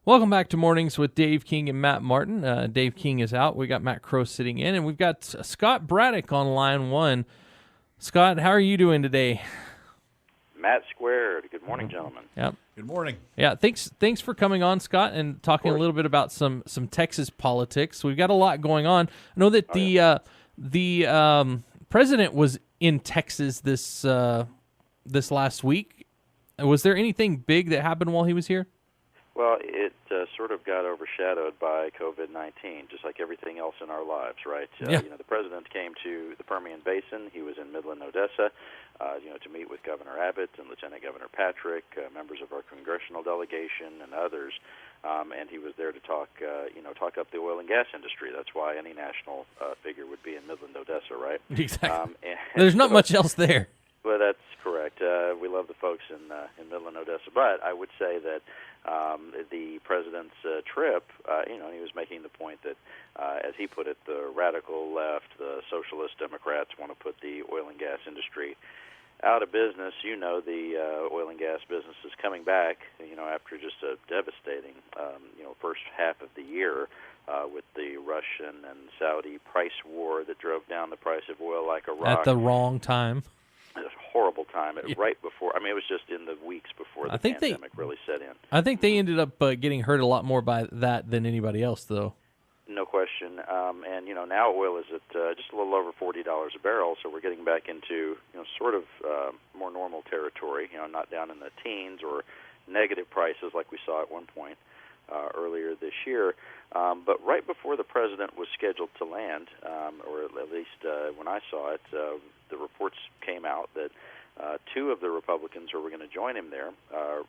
Welcome back to Mornings with Dave King and Matt Martin. Dave King is out. We got Matt Crow sitting in, and we've got Scott Braddock on line one. Scott, how are you doing today? Matt squared. Good morning, gentlemen. Yep. Good morning. Yeah, thanks for coming on, Scott, and talking a little bit about some Texas politics. We've got a lot going on. I know that the president was in Texas this last week. Was there anything big that happened while he was here? Well, it sort of got overshadowed by COVID-19, just like everything else in our lives, right? Yeah. The president came to the Permian Basin. He was in Midland, Odessa, to meet with Governor Abbott and Lieutenant Governor Patrick, members of our congressional delegation, and others. And he was there to talk up the oil and gas industry. That's why any national figure would be in Midland, Odessa, right? Exactly. There's not much else there. Well, that's correct. We love the folks in Midland, Odessa. But I would say that the president's trip, he was making the point that, as he put it, the radical left, the socialist Democrats want to put the oil and gas industry out of business. The oil and gas business is coming back, after just a devastating, first half of the year with the Russian and Saudi price war that drove down the price of oil like a rock. At the wrong time. It was a horrible time. Right before, it was just in the weeks before the pandemic really set in. I think they ended up getting hurt a lot more by that than anybody else, though. No question. Now oil is at just a little over $40 a barrel, so we're getting back into, sort of more normal territory, not down in the teens or negative prices like we saw at one point earlier this year. But right before the president was scheduled to land, or at least when I saw it, the reports came out that two of the Republicans who were going to join him there,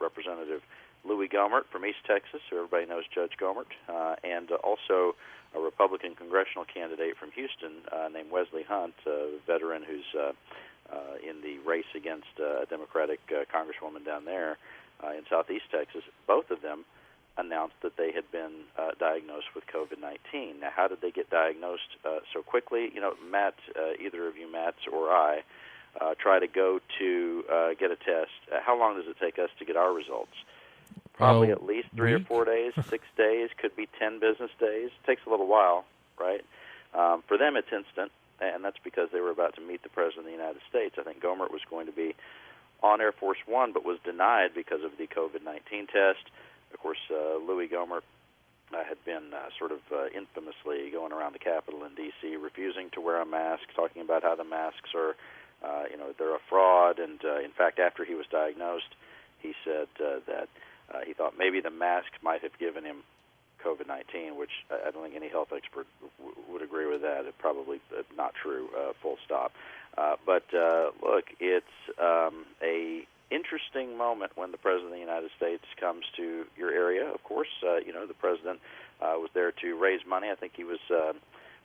Representative Louis Gohmert from East Texas, who everybody knows Judge Gohmert, and also a Republican congressional candidate from Houston named Wesley Hunt, a veteran who's in the race against a Democratic congresswoman down there in southeast Texas. Both of them announced that they had been diagnosed with COVID-19. Now, how did they get diagnosed so quickly? Matt, either of you, Matt or I, try to go to get a test. How long does it take us to get our results? Probably at least 3 or 4 days, 6 days, could be 10 business days. It takes a little while, right? For them, it's instant, and that's because they were about to meet the President of the United States. I think Gohmert was going to be on Air Force One, but was denied because of the COVID-19 test. Of course, Louis Gohmert had been sort of infamously going around the Capitol in D.C., refusing to wear a mask, talking about how the masks are, they're a fraud. And, in fact, after he was diagnosed, he said that he thought maybe the mask might have given him COVID-19, which I don't think any health expert would agree with that. It's probably not true, full stop. But look, it's a interesting moment when the President of the United States comes to your area. Of course, the President was there to raise money. I think he was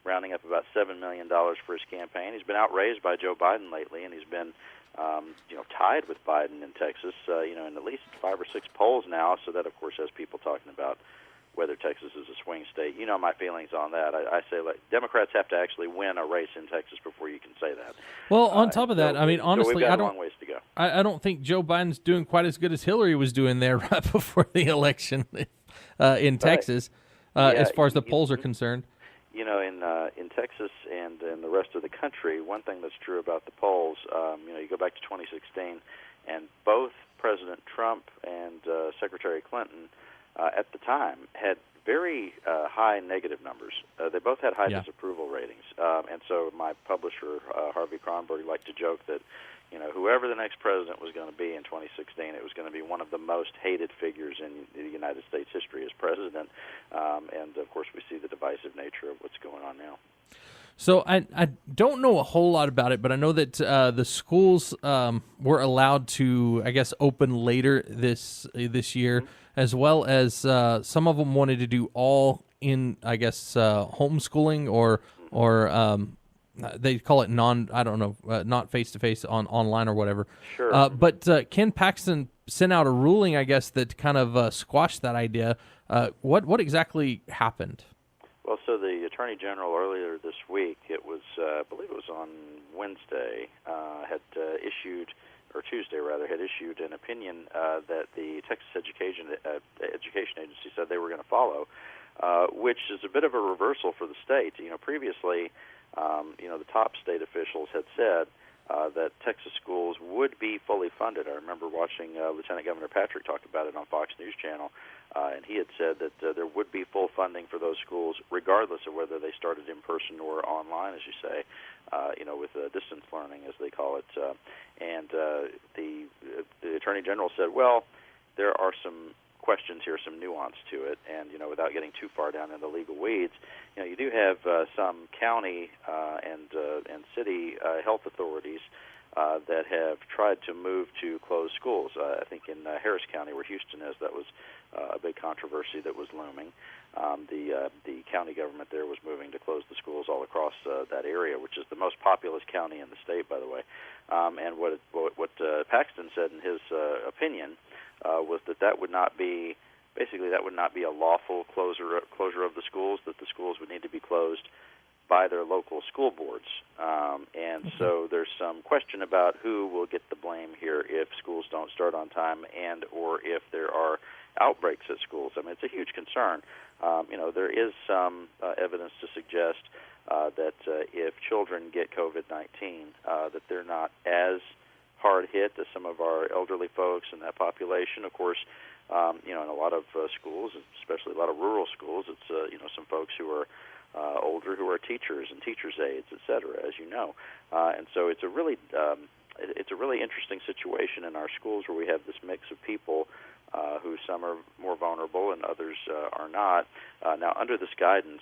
rounding up about $7 million for his campaign. He's been outraised by Joe Biden lately, and he's been tied with Biden in Texas, in at least 5 or 6 polls now. So that, of course, has people talking about whether Texas is a swing state. You know my feelings on that. I say, Democrats have to actually win a race in Texas before you can say that. Well, on top of that, honestly, we've got a long ways to go. I don't think Joe Biden's doing quite as good as Hillary was doing there right before the election in Texas, as far as the polls are concerned. In Texas and in the rest of the country, one thing that's true about the polls, you go back to 2016, and both President Trump and Secretary Clinton at the time had very high negative numbers. They both had high disapproval ratings. And so my publisher, Harvey Kronberg, liked to joke that, whoever the next president was going to be in 2016, it was going to be one of the most hated figures in the United States history as president. And, of course, we see the divisive nature of what's going on now. So I don't know a whole lot about it, but I know that the schools were allowed to, I guess, open later this year, as well as some of them wanted to do all in, I guess, homeschooling or they call it not face-to-face online or whatever. Sure. But Ken Paxton sent out a ruling, I guess, that kind of squashed that idea. What exactly happened? Well, so the Attorney General earlier this week, it was, I believe it was on Wednesday, had issued or Tuesday rather, had issued an opinion that the Texas Education Agency said they were going to follow, which is a bit of a reversal for the state. Previously, the top state officials had said that Texas schools would be fully funded. I remember watching Lieutenant Governor Patrick talk about it on Fox News Channel, and he had said that there would be full funding for those schools regardless of whether they started in person or online, as you say, with distance learning, as they call it. And the Attorney General said, well, there are some questions here, some nuance to it, and without getting too far down in the legal weeds, you do have some county and city health authorities that have tried to move to close schools. I think in Harris County, where Houston is, that was a big controversy that was looming. The county government there was moving to close the schools all across that area, which is the most populous county in the state, by the way. And what Paxton said in his opinion was that would not be a lawful closure of the schools, that the schools would need to be closed by their local school boards. And so there's some question about who will get the blame here if schools don't start on time and or if there are outbreaks at schools. I mean, it's a huge concern. There is some evidence to suggest that if children get COVID-19, that they're not as hard hit as some of our elderly folks in that population. Of course, in a lot of schools, especially a lot of rural schools, it's some folks who are older who are teachers and teachers' aides, et cetera, as you know. And so it's a really interesting situation in our schools where we have this mix of people who some are more vulnerable and others are not. Now, under this guidance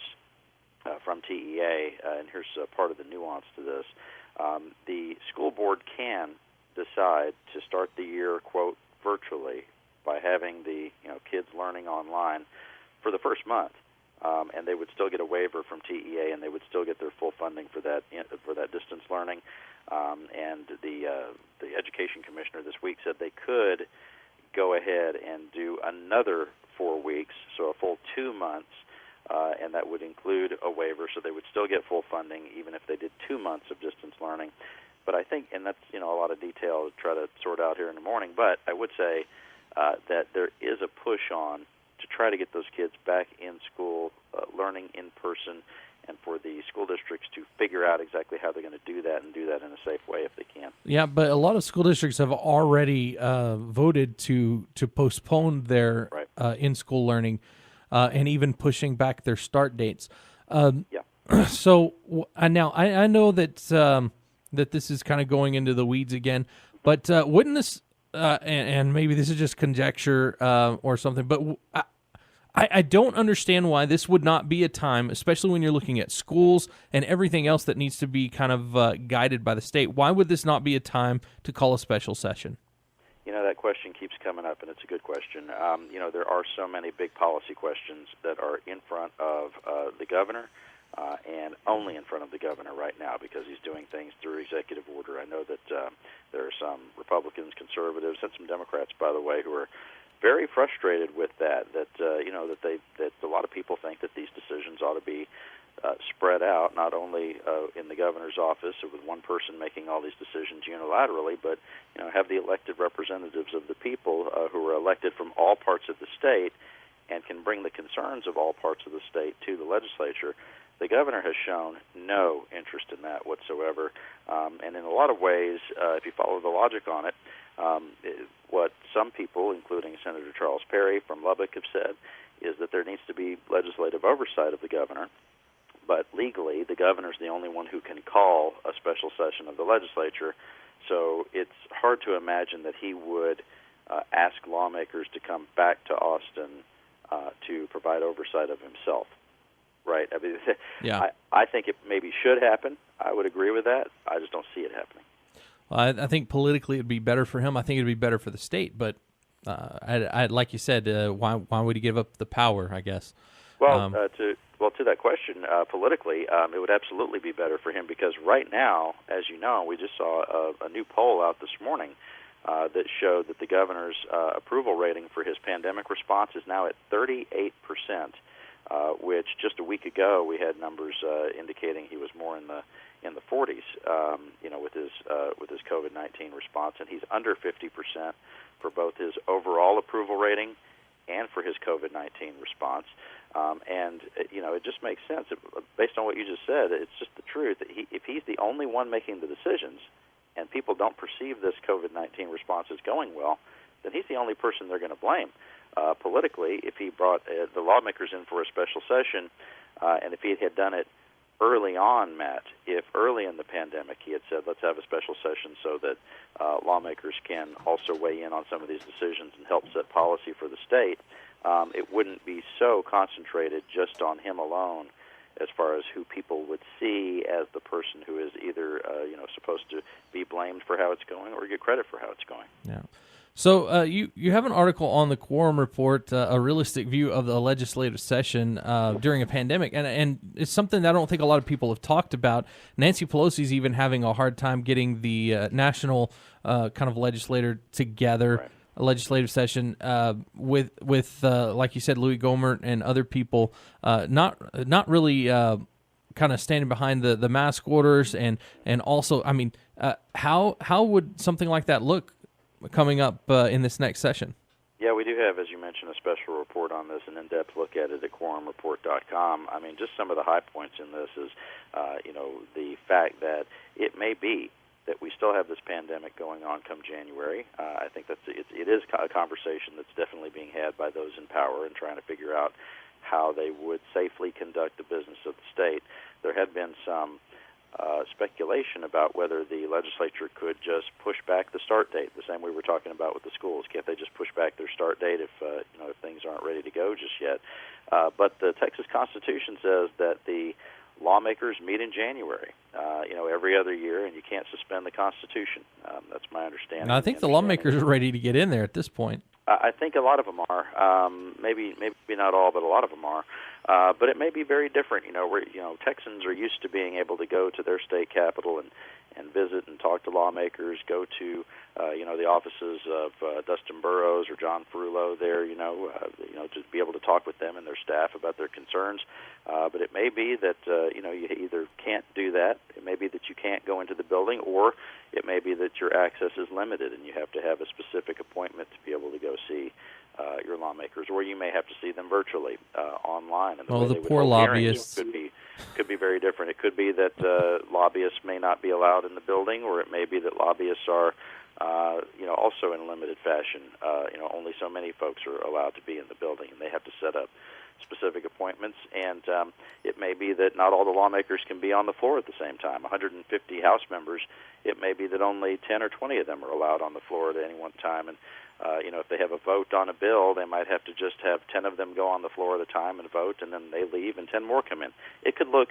from TEA, and here's part of the nuance to this, the school board can decide to start the year, quote, virtually by having the kids learning online for the first month. And they would still get a waiver from TEA, and they would still get their full funding for that distance learning. And the education commissioner this week said they could go ahead and do another 4 weeks, so a full 2 months, and that would include a waiver, so they would still get full funding even if they did 2 months of distance learning. But I think, and that's a lot of detail to try to sort out here in the morning, but I would say that there is a push on to try to get those kids back in school, learning in person, and for the school districts to figure out exactly how they're going to do that and do that in a safe way if they can. Yeah, but a lot of school districts have already voted to postpone their in-school learning and even pushing back their start dates. So now I know that that this is kind of going into the weeds again, but wouldn't this and maybe this is just conjecture or something, but I don't understand why this would not be a time, especially when you're looking at schools and everything else that needs to be kind of guided by the state. Why would this not be a time to call a special session? That question keeps coming up, and it's a good question. There are so many big policy questions that are in front of the governor and only in front of the governor right now because he's doing things through executive order. I know that there are some Republicans, conservatives, and some Democrats, by the way, who are very frustrated with that a lot of people think that these decisions ought to be spread out, not only in the governor's office or with one person making all these decisions unilaterally, but have the elected representatives of the people who are elected from all parts of the state and can bring the concerns of all parts of the state to the legislature. The governor has shown no interest in that whatsoever, and in a lot of ways, if you follow the logic on it, what some people, including Senator Charles Perry from Lubbock, have said is that there needs to be legislative oversight of the governor, but legally the governor's the only one who can call a special session of the legislature, so it's hard to imagine that he would ask lawmakers to come back to Austin to provide oversight of himself. Right. I mean, yeah. I think it maybe should happen. I would agree with that. I just don't see it happening. Well, I think politically it'd be better for him. I think it'd be better for the state. But I like you said, why would he give up the power? I guess. Well, to that question, politically, it would absolutely be better for him because right now, as you know, we just saw a new poll out this morning that showed that the governor's approval rating for his pandemic response is now at 38%. which just a week ago we had numbers indicating he was more in the 40s, with his COVID-19 response, and he's under 50% for both his overall approval rating and for his COVID-19 response. It just makes sense. Based on what you just said, it's just the truth. That if he's the only one making the decisions and people don't perceive this COVID-19 response as going well, then he's the only person they're going to blame. Politically, if he brought the lawmakers in for a special session, and if he had done it early on, Matt, if early in the pandemic he had said, let's have a special session so that lawmakers can also weigh in on some of these decisions and help set policy for the state, it wouldn't be so concentrated just on him alone as far as who people would see as the person who is either supposed to be blamed for how it's going or get credit for how it's going. Yeah. So you have an article on the Quorum Report, a realistic view of the legislative session during a pandemic, and it's something that I don't think a lot of people have talked about. Nancy Pelosi's even having a hard time getting the national kind of legislator together, right. A legislative session with like you said, Louis Gohmert and other people not really kind of standing behind the mask orders, and also, I mean, how would something like that look coming up in this next session? Yeah, we do have, as you mentioned, a special report on this, an in-depth look at it at quorumreport.com. I mean, just some of the high points in this is, the fact that it may be that we still have this pandemic going on come January. I think it is a conversation that's definitely being had by those in power and trying to figure out how they would safely conduct the business of the state. There had been some speculation about whether the legislature could just push back the start date, the same we were talking about with the schools. Can't they just push back their start date if things aren't ready to go just yet? But the Texas Constitution says that the lawmakers meet in January, every other year, and you can't suspend the Constitution. That's my understanding. Now, I think the lawmakers are ready to get in there at this point. I think a lot of them are. Maybe not all, but a lot of them are. But it may be very different. Texans are used to being able to go to their state capital and visit and talk to lawmakers, go to the offices of Dustin Burrows or John Ferullo there, to be able to talk with them and their staff about their concerns. But it may be that you either can't do that, it may be that you can't go into the building, or it may be that your access is limited and you have to have a specific appointment to be able to go see your lawmakers, or you may have to see them virtually online. And the poor lobbyists could be very different. It could be that lobbyists may not be allowed in the building, or it may be that lobbyists are also in limited fashion. Only so many folks are allowed to be in the building, and they have to set up specific appointments. And it may be that not all the lawmakers can be on the floor at the same time. 150 House members, it may be that only 10 or 20 of them are allowed on the floor at any one time. And if they have a vote on a bill, they might have to just have 10 of them go on the floor at a time and vote, and then they leave and 10 more come in. It could look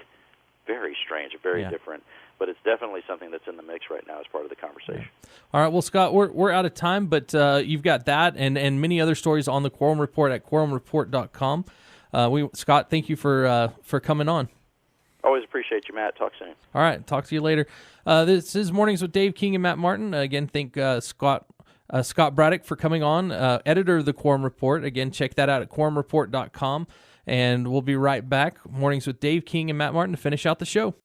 very strange, very different, but it's definitely something that's in the mix right now as part of the conversation. Yeah. All right, well, Scott, we're out of time, but you've got that and many other stories on the Quorum Report at quorumreport.com. Scott, thank you for coming on. Always appreciate you, Matt. Talk soon. All right, talk to you later. This is Mornings with Dave King and Matt Martin. Again, thank Scott Braddock for coming on, editor of the Quorum Report. Again, check that out at quorumreport.com. And we'll be right back. Mornings with Dave King and Matt Martin to finish out the show.